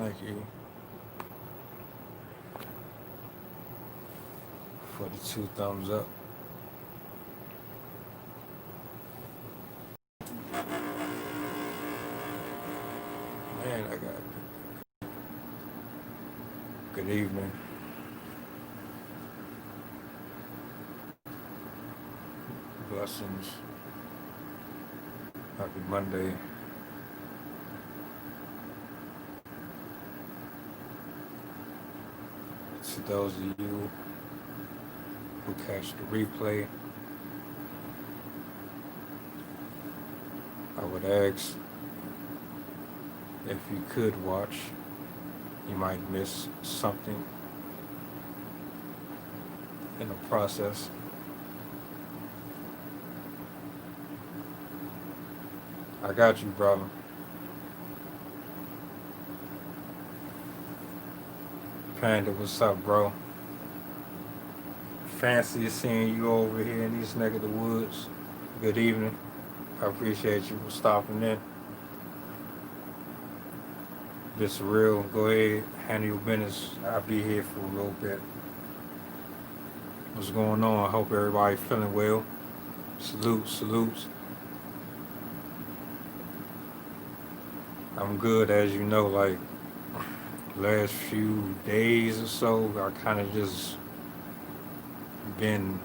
Thank you for the 2 thumbs up. Man, I got good evening. Blessings. Happy Monday. To those of you who catch the replay, I would ask if you could watch, you might miss something in the process. I got you, brother. Panda, what's up, bro? Fancy seeing you over here in these neck of the woods. Good evening. I appreciate you for stopping in. If it's real, go ahead, handle your business. I'll be here for a little bit. What's going on? I hope everybody feeling well. Salutes. I'm good, as you know, like last few days or so, I kind of just been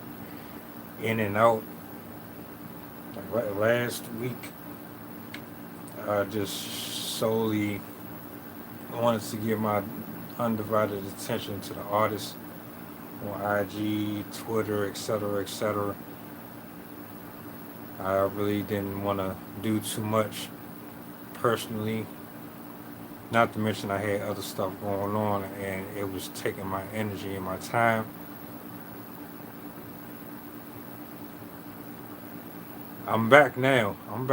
in and out. Like last week, I just solely wanted to give my undivided attention to the artists on IG, Twitter, etc. I really didn't want to do too much personally. Not to mention I had other stuff going on and it was taking my energy and my time. I'm back now. I'm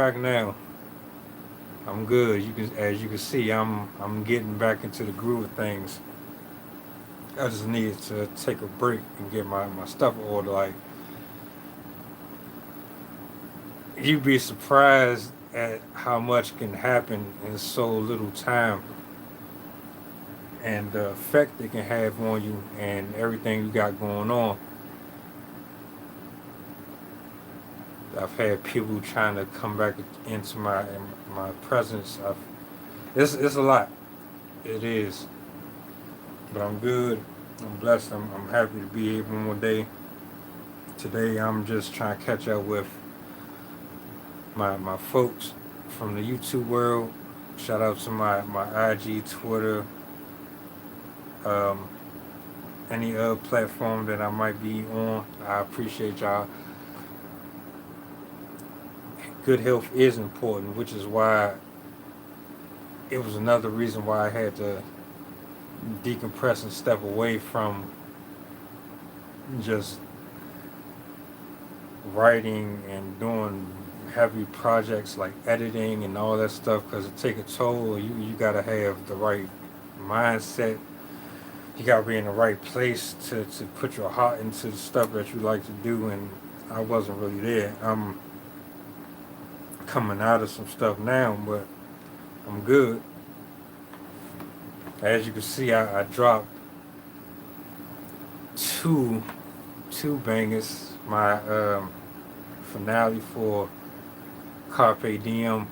good. As you can see, I'm getting back into the groove of things. I just needed to take a break and get my stuff in order. Like, you'd be surprised at how much can happen in so little time and the effect it can have on you and everything you got going on. I've had people trying to come back into my presence. It's a lot. It is. But I'm good. I'm blessed. I'm happy to be here one more day. Today I'm just trying to catch up with my folks from the YouTube world. Shout out to my IG, Twitter, any other platform that I might be on. I appreciate y'all. Good health is important, which is why it was another reason why I had to decompress and step away from just writing and doing heavy projects like editing and all that stuff, because it take a toll. You gotta have the right mindset. You gotta be in the right place to put your heart into the stuff that you like to do, and I wasn't really there. I'm coming out of some stuff now, but I'm good. As you can see, I dropped two bangers. My finale for Carpe Diem,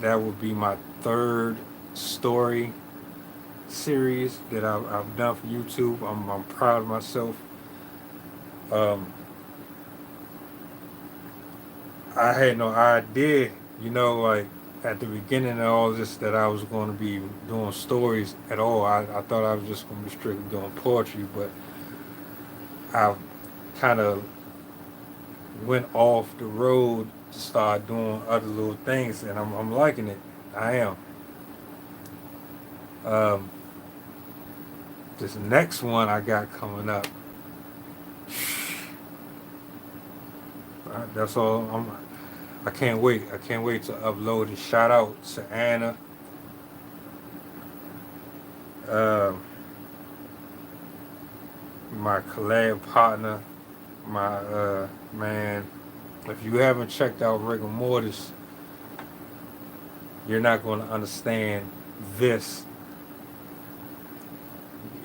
that would be my third story series that I've done for YouTube. I'm proud of myself. I had no idea, like at the beginning of all this, that I was going to be doing stories at all. I thought I was just going to be strictly doing poetry, but I kind of went off the road to start doing other little things, and I'm liking it. I am. This next one I got coming up, that's all. I can't wait. I can't wait to upload it. Shout out to Anna. My collab partner, my man. If you haven't checked out Rigor Mortis, you're not going to understand this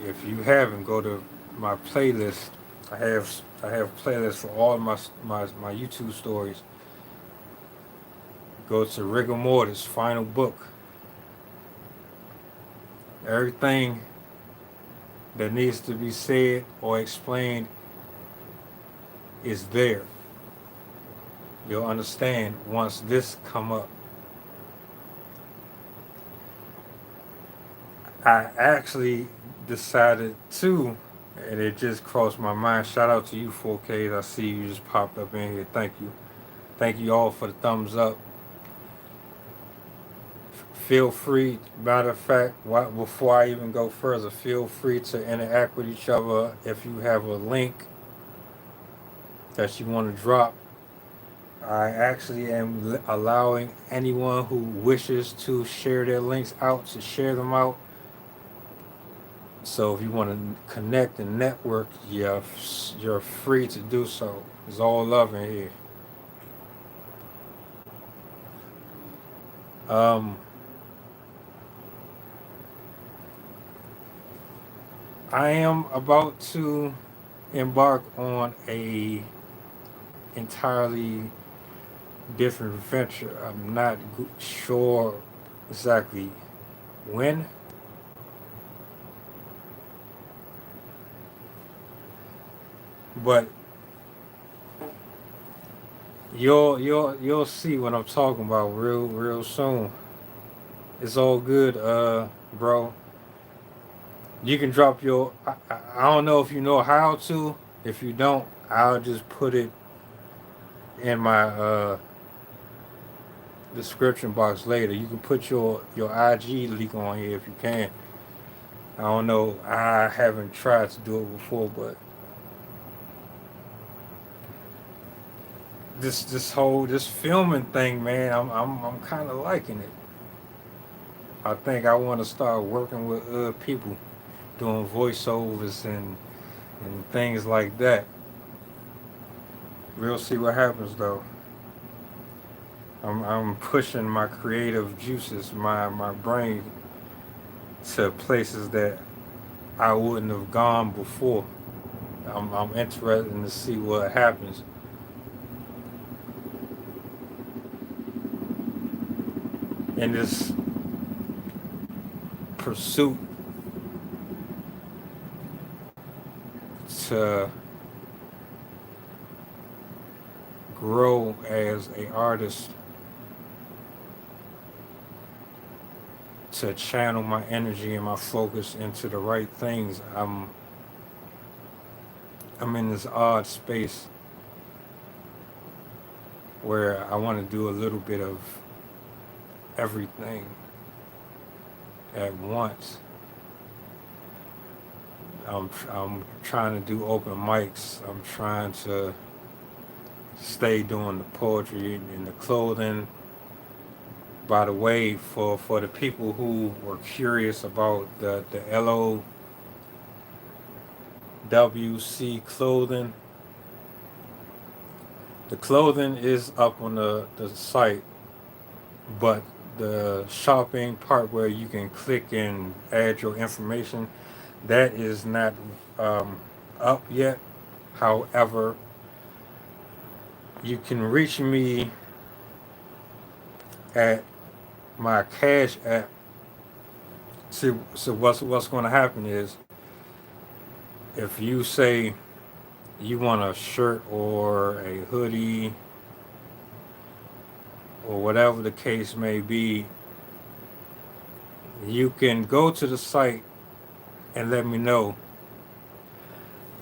if you haven't, go to my playlist. I have playlists for all my YouTube stories. Go to Rigor Mortis final book. Everything that needs to be said or explained is there. You'll understand once this come up. I actually decided to, and it just crossed my mind. Shout out to you 4Ks. I see you just popped up in here. Thank you. Thank you all for the thumbs up. Feel free, matter of fact, before I even go further, feel free to interact with each other. If you have a link that you want to drop, I actually am allowing anyone who wishes to share their links out to share them out. So if you want to connect and network, you're free to do so. It's all love in here. I am about to embark on a entirely different venture. I'm not sure exactly when, but you'll see what I'm talking about real soon. It's all good, bro. You can drop your. I don't know if you know how to. If you don't, I'll just put it in my description box later. You can put your IG link on here if you can. I don't know. I haven't tried to do it before, but this filming thing, man, I'm kind of liking it. I think I want to start working with people, doing voiceovers and things like that. We'll see what happens though. I'm pushing my creative juices, my brain to places that I wouldn't have gone before. I'm interested to see what happens. In this pursuit to grow as an artist, to channel my energy and my focus into the right things. I'm in this odd space where I want to do a little bit of everything at once. I'm trying to do open mics. I'm trying to stay doing the poetry and the clothing. By the way, for the people who were curious about the LOWC clothing, the clothing is up on the site, but the shopping part where you can click and add your information, that is not up yet. However, you can reach me at my Cash app. So what's going to happen is, if you say you want a shirt or a hoodie or whatever the case may be, you can go to the site and let me know.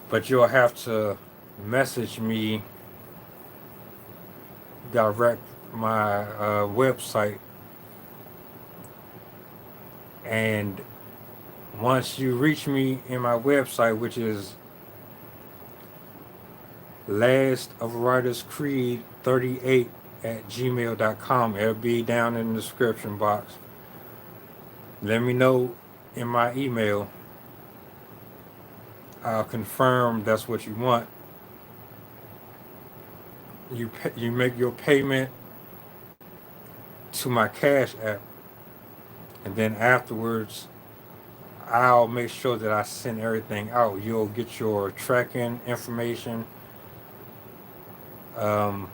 But you'll have to message me direct my website, and once you reach me in my website, which is lastofwriterscreed38@gmail.com, it'll be down in the description box. Let me know in my email. I'll confirm that's what you want. You make your payment to my Cash app, and then afterwards I'll make sure that I send everything out. You'll get your tracking information, um,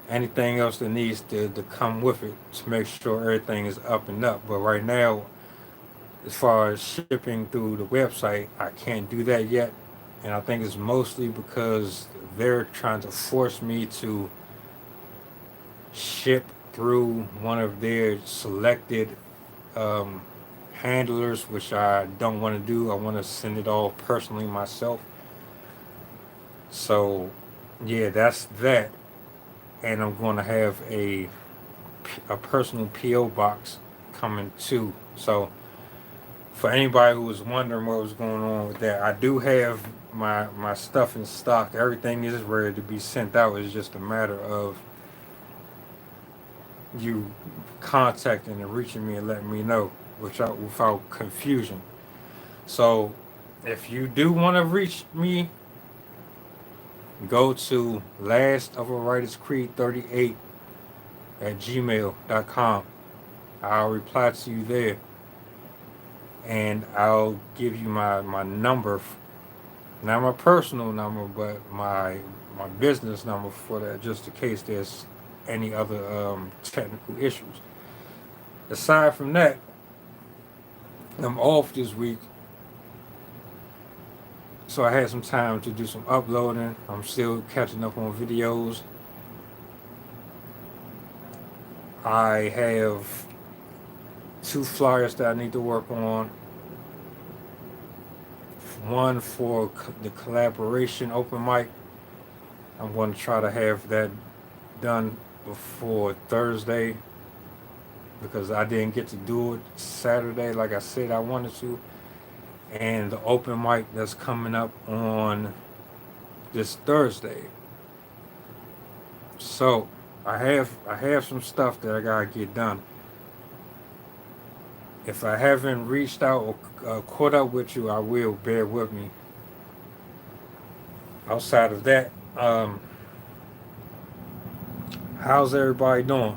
anything else that needs to come with it to make sure everything is up and up. But right now, as far as shipping through the website, I can't do that yet. And I think it's mostly because they're trying to force me to ship through one of their selected um, handlers, which I don't want to do. I want to send it all personally myself. So, yeah, that's that. And I'm going to have a personal PO box coming too. So, for anybody who was wondering what was going on with that, I do have my stuff in stock. Everything is ready to be sent out. It's just a matter of you contacting and reaching me and letting me know without confusion. So if you do want to reach me, go to lastofawriterscreed38 at gmail.com. I'll reply to you there, and I'll give you my number, not my personal number, but my business number for that, just in case there's any other technical issues. Aside from that, I'm off this week, so I had some time to do some uploading. I'm still catching up on videos. I have 2 flyers that I need to work on. One for the collaboration open mic. I'm going to try to have that done before Thursday, because I didn't get to do it Saturday like I said I wanted to. And the open mic that's coming up on this Thursday. So I have some stuff that I gotta get done. If I haven't reached out or caught up with you, I will. Bear with me. Outside of that, how's everybody doing?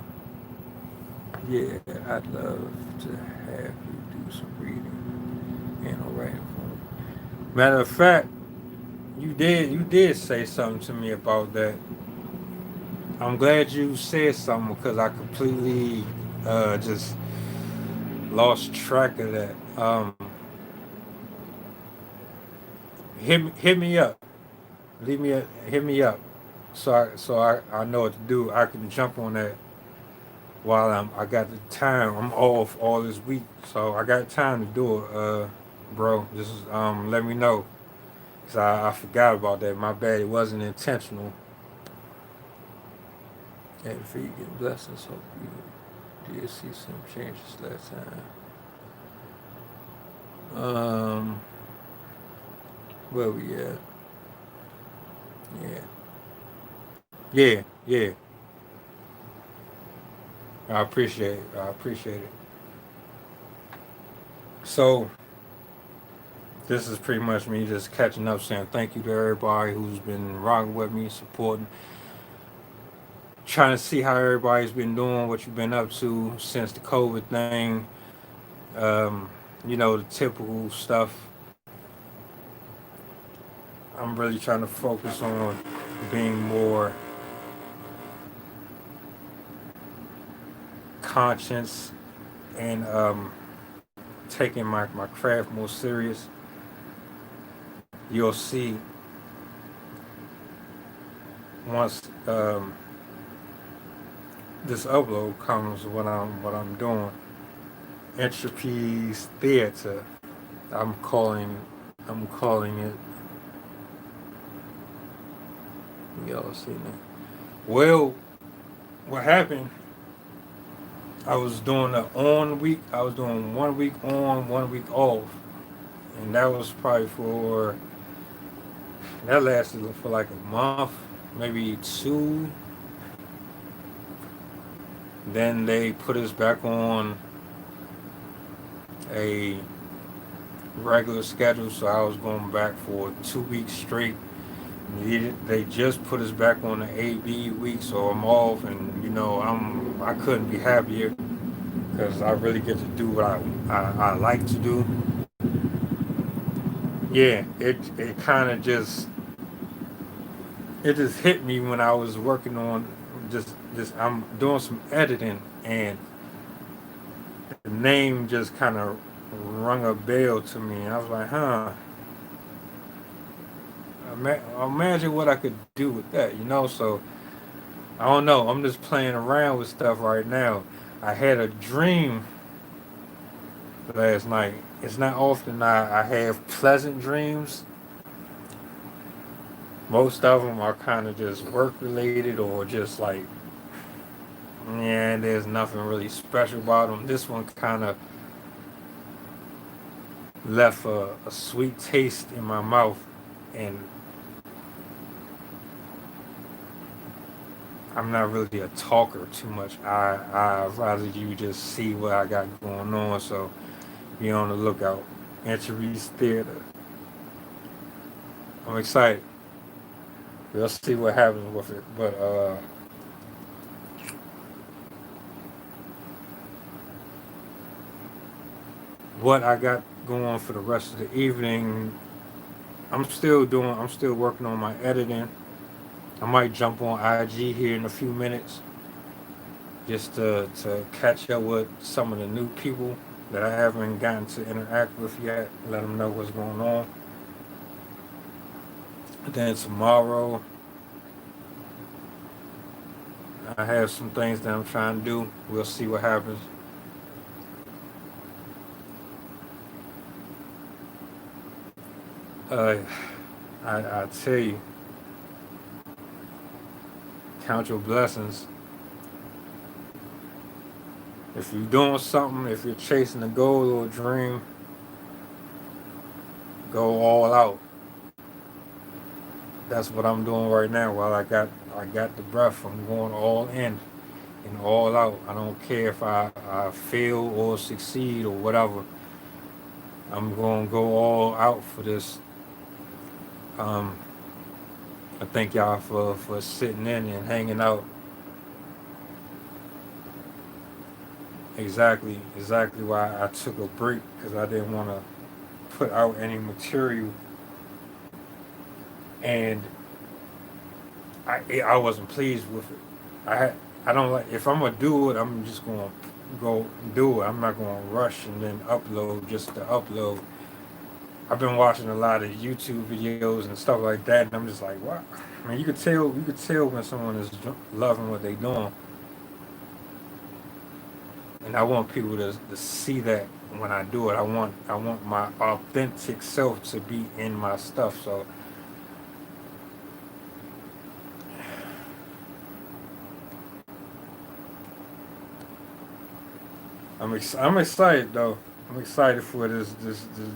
Yeah, I'd love to have you do some reading and writing for me. Matter of fact, you did say something to me about that. I'm glad you said something, because I completely just lost track of that. Hit me up. Hit me up, so I know what to do. I can jump on that while I got the time. I'm off all this week, so I got time to do it, bro. Just let me know, cause I forgot about that. My bad. It wasn't intentional. And for you get blessings, hope you did see some changes last time. Where we at? Yeah. I appreciate it. So this is pretty much me just catching up, saying thank you to everybody who's been rocking with me, supporting, trying to see how everybody's been doing, what you've been up to since the COVID thing. The typical stuff. I'm really trying to focus on being more conscious and taking my craft more serious. You'll see once this upload comes what I'm doing. Entropietheatre. I'm calling it. Y'all see that? Well, what happened? I was doing I was doing 1 week on, 1 week off, and that was probably that lasted for like a month, maybe 2. Then they put us back on a regular schedule, so I was going back for 2 weeks straight. They just put us back on the AB week, so I'm off, and I couldn't be happier, because I really get to do what I like to do. yeah, it kind of just it just hit me when I was working on just I'm doing some editing, and the name just kind of rung a bell to me. And I was like, huh, imagine what I could do with that, you know? So I don't know. I'm just playing around with stuff right now. I had a dream last night. It's not often I have pleasant dreams. Most of them are kind of just work related or just like, yeah, there's nothing really special about them. This one kind of left a sweet taste in my mouth, and I'm not really a talker too much. I rather you just see what I got going on. So be on the lookout. Entropietheatre. I'm excited. We'll see what happens with it. But what I got going for the rest of the evening, I'm still working on my editing. I might jump on IG here in a few minutes just to catch up with some of the new people that I haven't gotten to interact with yet. Let them know what's going on. Then tomorrow, I have some things that I'm trying to do. We'll see what happens. Uh, I tell you, count your blessings. If you're doing something, if you're chasing a goal or a dream, go all out. That's what I'm doing right now. While I got the breath, I'm going all in and all out. I don't care if I fail or succeed or whatever. I'm going to go all out for this. Um, I thank y'all for sitting in and hanging out. Exactly why I took a break, because I didn't want to put out any material, and I wasn't pleased with it. I I don't like, if I'm gonna do it, I'm just gonna go do it. I'm not gonna rush and then upload just to upload. I've been watching a lot of YouTube videos and stuff like that, and I'm just like, wow. I mean, you could tell when someone is loving what they're doing, and I want people to see that when I do it. I want my authentic self to be in my stuff. So I'm excited though. I'm excited for this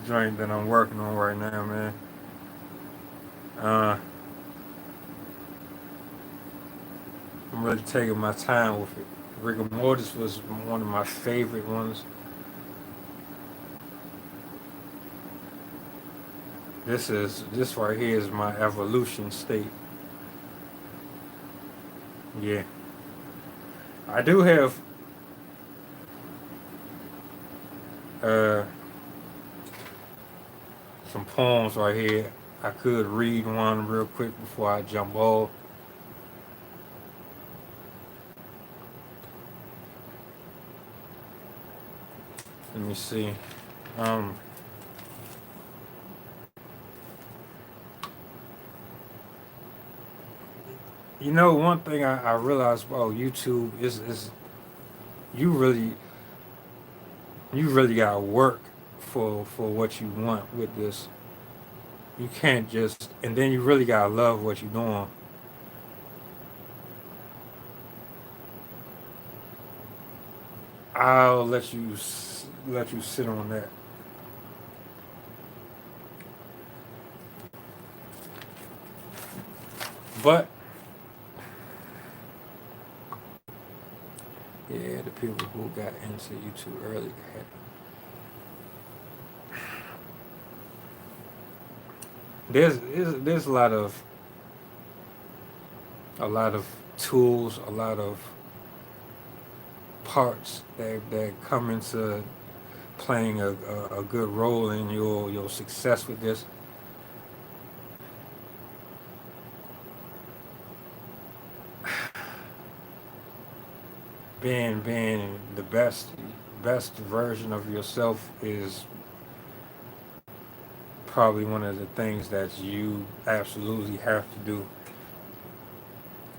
joint that I'm working on right now, man. Uh, I'm really taking my time with it. Rigor Mortis was one of my favorite ones. This right here is my evolution state. Yeah, I do have uh, some poems right here. I could read one real quick before I jump off. Let me see. Um, you know, one thing I realized about YouTube is you really you really gotta work for what you want with this. You can't just, and then you really gotta love what you're doing. I'll let you sit on that. But yeah, the people who got into YouTube early had, there's a lot of tools, a lot of parts that come into playing a good role in your success with this. being the best version of yourself is probably one of the things that you absolutely have to do.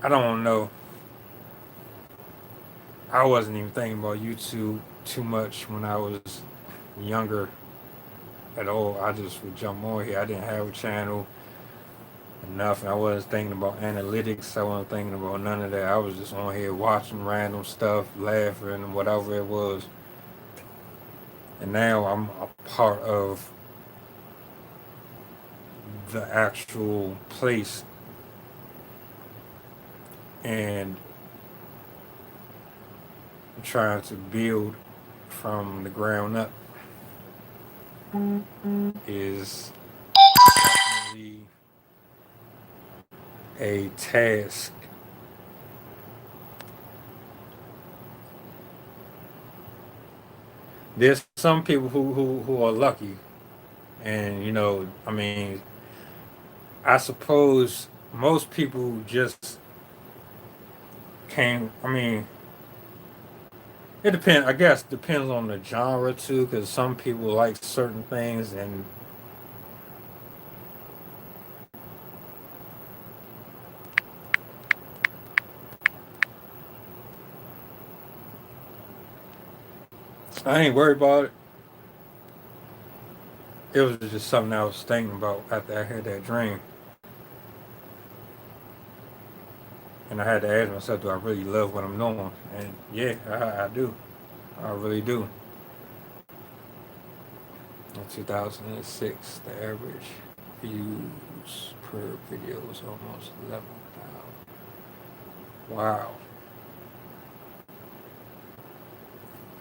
I don't know. I wasn't even thinking about YouTube too much when I was younger at all. I just would jump on here. I didn't have a channel and nothing. I wasn't thinking about analytics. I wasn't thinking about none of that. I was just on here watching random stuff, laughing, whatever it was. And now I'm a part of the actual place, and I'm trying to build from the ground up is definitely a task. There's some people who are lucky, and I mean, I suppose most people just can't. I mean, it depends. I guess depends on the genre too, because some people like certain things, and I ain't worried about it. It was just something I was thinking about after I had that dream, and I had to ask myself, do I really love what I'm doing? And yeah, I do. I really do. In 2006, the average views per video was almost 11,000. Wow.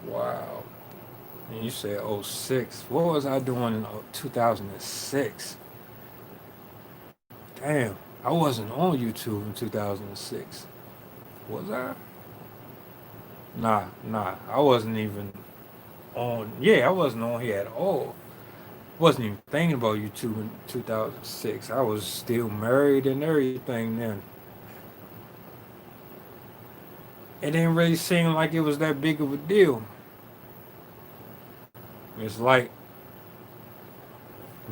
Wow. And you said '06. What was I doing in 2006? Damn, I wasn't on YouTube in 2006. Was I? Nah. I wasn't even on. Yeah, I wasn't on here at all. Wasn't even thinking about YouTube in 2006. I was still married and everything then. It didn't really seem like it was that big of a deal. It's like,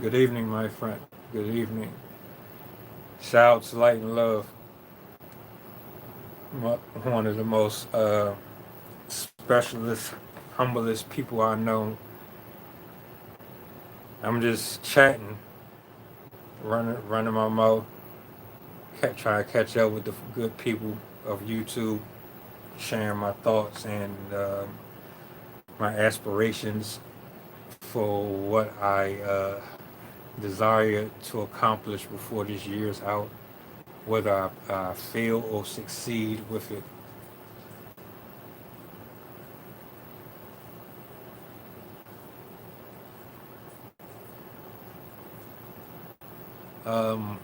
good evening, my friend. Good evening. Shouts, light, and love. One of the most specialist, humblest people I know. I'm just chatting, running my mouth, trying to catch up with the good people of YouTube, sharing my thoughts and my aspirations for what I desire to accomplish before this year's out, whether I fail or succeed with it. Um,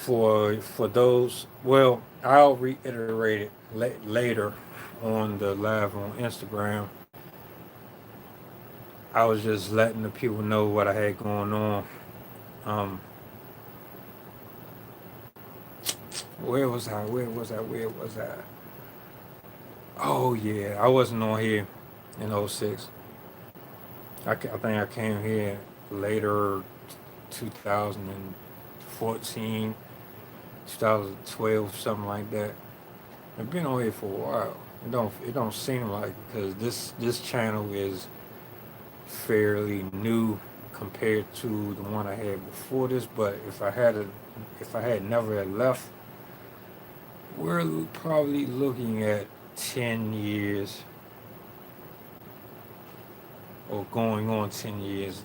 for those, well, I'll reiterate it later on the live on Instagram. I was just letting the people know what I had going on. Um, where was I? Where was I? Where was I? Oh yeah, I wasn't on here in '06. I think I came here later, 2014, 2012, something like that. I've been on here for a while. It don't seem like, because this channel is fairly new compared to the one I had before this. But if I had never had left, we're probably looking at 10 years, or going on 10 years,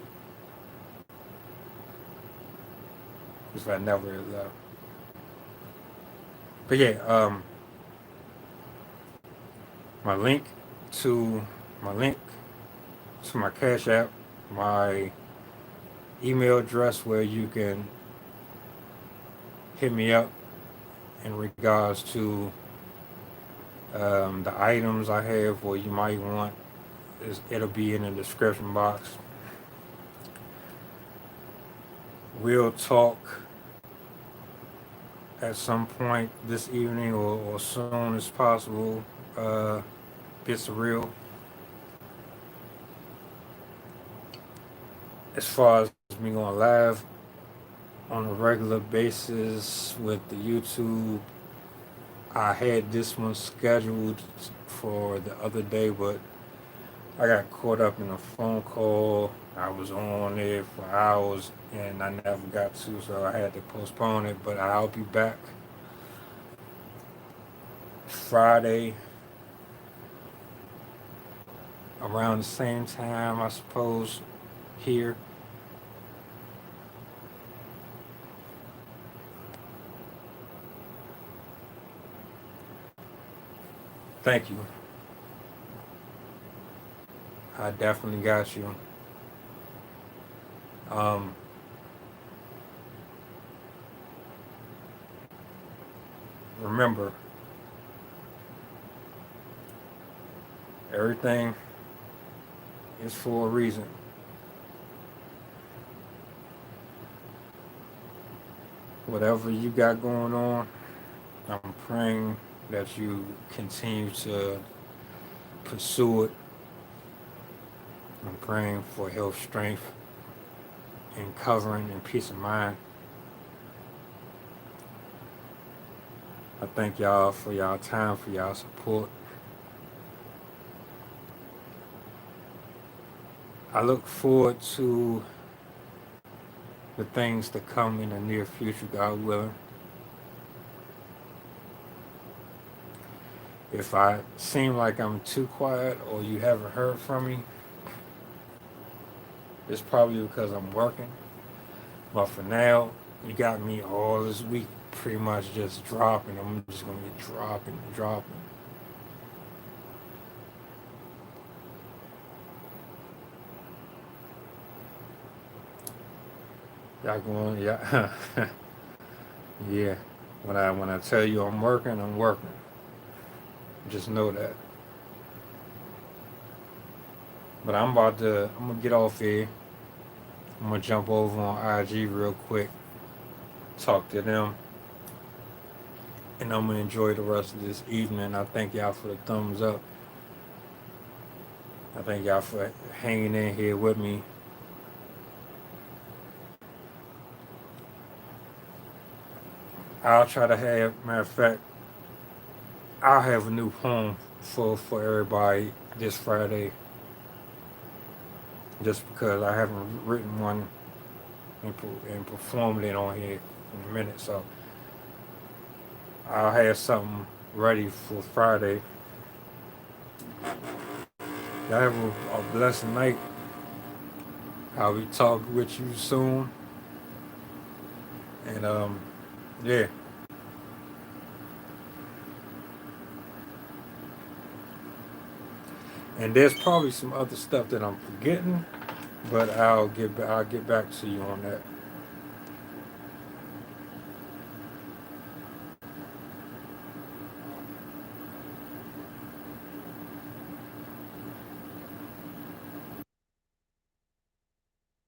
if I never had left. But yeah, my link to my link to my Cash App, my email address where you can hit me up in regards to the items I have or you might want. It'll be in the description box. we'll talk at some point this evening or soon as possible. It's real. As far as me going live on a regular basis with the YouTube, I had this one scheduled for the other day, but I got caught up in a phone call. I was on there for hours and I never got to, so I had to postpone it. But I'll be back Friday around the same time, I suppose, here. Thank you. I definitely got you. Um, Remember, everything is for a reason. Whatever you got going on, I'm praying that you continue to pursue it. I'm praying for health, strength, and covering and peace of mind. I thank y'all for y'all time, for y'all support. I look forward to the things to come in the near future, God willing. If I seem like I'm too quiet or you haven't heard from me, it's probably because I'm working. But for now, you got me all this week pretty much just dropping. I'm just going to be dropping and dropping. Y'all going, yeah. Yeah. When I tell you I'm working, I'm working. Just know that. But I'm gonna get off here. I'm gonna jump over on IG real quick, talk to them, and I'm gonna enjoy the rest of this evening. I thank y'all for the thumbs up. I thank y'all for hanging in here with me. I'll try to have, matter of fact, I'll have a new poem for everybody this Friday, just because I haven't written one and performed it on here in a minute. So I'll have something ready for Friday. Y'all have a blessed night. I'll be talking with you soon. And yeah. And there's probably some other stuff that I'm forgetting, but I'll get back to you on that.